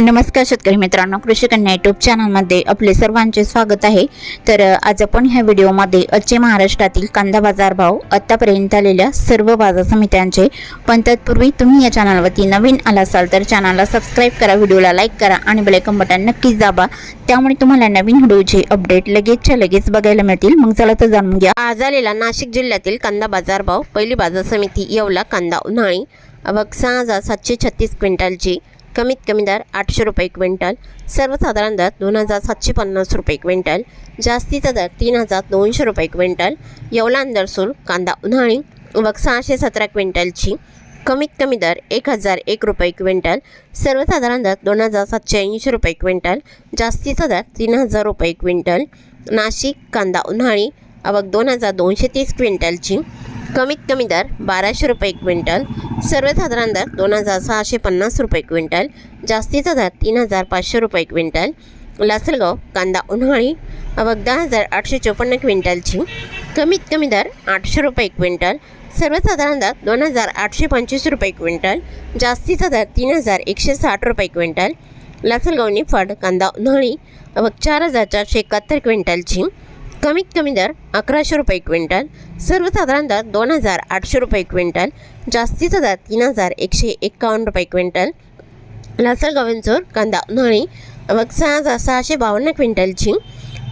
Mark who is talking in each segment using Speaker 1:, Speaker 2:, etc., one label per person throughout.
Speaker 1: नमस्कार शेतकरी मित्रांनो, कृषी कन्या यूट्यूब चॅनलमध्ये आपले सर्वांचे स्वागत आहे। तर आज आपण ह्या व्हिडिओमध्ये आजचे महाराष्ट्रातील कांदा बाजार भाव, आतापर्यंत आलेल्या सर्व बाजार समित्यांचे, पण तत्पूर्वी तुम्ही या चॅनलवरती नवीन आला असाल तर चॅनलला सबस्क्राइब करा, व्हिडिओला लाईक करा आणि बेल आयकॉन बटन नक्कीच दाबा, त्यामुळे तुम्हाला नवीन व्हिडिओचे अपडेट लगेच बघायला मिळतील। मग चला तर जाणून घ्या आज आलेला नाशिक जिल्ह्यातील कांदा बाजार भाव। पहिली बाजार समिती येवला कांदा उन्हाळी, आवक 6,736 क्विंटलची, कमीत कमी दर 800 रुपये क्विंटल, सर्वसाधारण दर 2,750 रुपये क्विंटल, जास्तीचा दर 3,200 रुपये क्विंटल। येवला अंदरसूल कांदा उन्हाळी, आवक 617 क्विंटलची, कमीत कमी दर 1,001 रुपये क्विंटल, सर्वसाधारण दर 2,780 रुपये क्विंटल, जास्तीचा दर 3,000 रुपये क्विंटल। नाशिक कांदा उन्हाळी, आवक 2,230 क्विंटलची, कमीत कमी दर 1,200 रुपये क्विंटल, सर्वसाधारण दर 2,650 रुपये क्विंटल, जास्तीचा दर 3,500 रुपये क्विंटल। लासलगाव कांदा उन्हाळी, आवक 10,854 क्विंटलची, कमीत कमी दर 800 रुपये क्विंटल, सर्वसाधारण दर 2,825 रुपये क्विंटल, जास्तीचा दर 3,160 रुपये क्विंटल। लासलगाव निफाड कांदा उन्हाळी, आवक 4,471 क्विंटलची, कमीत कमी दर 1,100 रुपये क्विंटल, सर्वसाधारण दर 2,800 रुपये क्विंटल, जास्तीचा दर 3,151 रुपये क्विंटल। लासलगाव विंचूर कांदा उन्हाळी, आवक 6,652 क्विंटलची,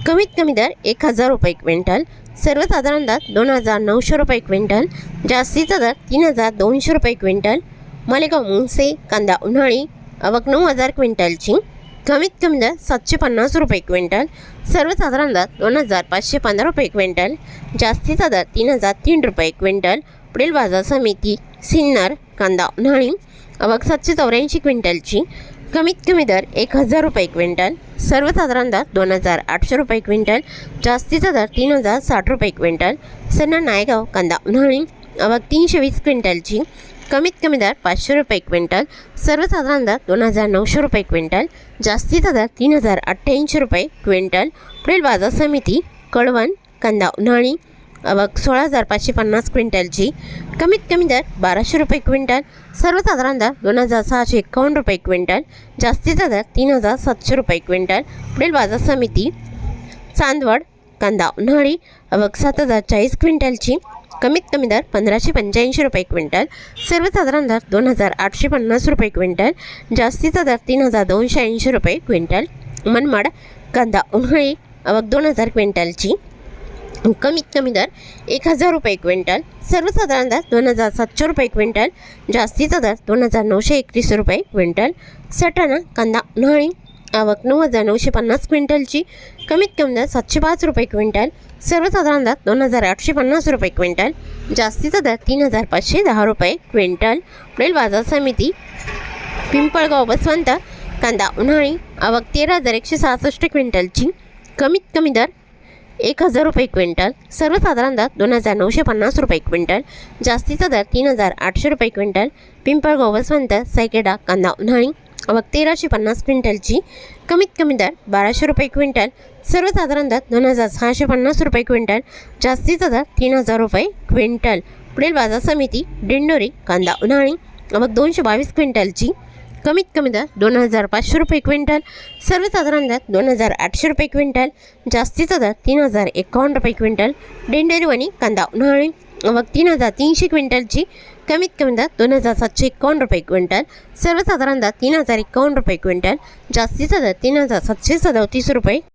Speaker 1: कमीत कमी दर 1,000 रुपये क्विंटल, सर्वसाधारण दर 2,900 रुपये क्विंटल, जास्तीचा दर 3,200 रुपये क्विंटल। मालेगाव मुंगसे कांदा उन्हाळी, आवक 9,000 क्विंटलची, कमीत कमी दर 750 रुपये क्विंटल, सर्वसाधारण दर 2,515 रुपये क्विंटल, जास्तीचा दर 3,003 रुपये क्विंटल। पुढील बाजार समिती सिन्नर कांदा उन्हाळी, आवक 784 क्विंटलची, कमीत कमी दर 1,000 रुपये क्विंटल, सर्वसाधारण दर 2,800 रुपये क्विंटल, जास्तीचा दर 3,060 रुपये क्विंटल। सन्ना नायगाव कांदा उन्हाळी, आवक 320 क्विंटलची, कमीत कमी दर 500 रुपये क्विंटल, सर्वसाधारण दर 2,900 रुपये क्विंटल, जास्तीचा दर 3,088 रुपये क्विंटल। पुढील बाजार समिती कळवण कांदा उन्हाळी, आवक 16,550 क्विंटलची, कमीत कमी दर 1,200 रुपये क्विंटल, सर्वसाधारण दर 2,651 रुपये क्विंटल, जास्तीचा दर 3,700 रुपये क्विंटल। पुढील बाजार समिती चांदवड कांदा उन्हाळी, आवक 7,040 क्विंटलची, कमीत कमी दर 1,585 रुपये क्विंटल, सर्वसाधारण दर 2,850 रुपये क्विंटल, जास्तीचा दर 3,280 रुपये क्विंटल। मनमाड कांदा उन्हाळी, आवक 2,000 क्विंटलची, कमीत कमी दर 1,000 रुपये क्विंटल, सर्वसाधारण दर 2,700 रुपये क्विंटल, जास्तीचा दर 2,931 रुपये क्विंटल। सटाणा कांदा उन्हाळी, आवक 9,950 क्विंटलची, कमीत कमी दर 705 रुपये क्विंटल, सर्वसाधारण दर 2,850 रुपये क्विंटल, जास्तीचा दर 3,510 रुपये क्विंटल। पुढील बाजार समिती पिंपळगाव बसवंत कांदा उन्हाळी, आवक 13,166 क्विंटलची, कमीत कमी दर 1,000 रुपये क्विंटल, सर्वसाधारण दर 2,950 रुपये क्विंटल, जास्तीचा दर 3,800 रुपये क्विंटल। पिंपळगाव बसवंत सैकेडा कांदा उन्हाळी, आवक 1,350 क्विंटलची, कमीत कमी दर 1,200 रुपये क्विंटल, सर्वसाधारण दर 2,650 रुपये क्विंटल, जास्तीचा दर 3,000 रुपये क्विंटल। पुढील बाजार समिती दिंडोरी कांदा उन्हाळी, आवक 222 क्विंटलची, कमीत कमी दर 2,500 रुपये क्विंटल, सर्वसाधारण दर 2,800 रुपये क्विंटल, जास्तीचा दर 3,051 रुपये क्विंटल। दिंडोरीवणी कांदा उन्हाळी, आवक 3,300 क्विंटलची, कमीत कमी दर 2,751 रुपये क्विंटल, सर्वसाधारण दर 3,051 रुपये क्विंटल, जास्तीचा दर 3,737 रुपये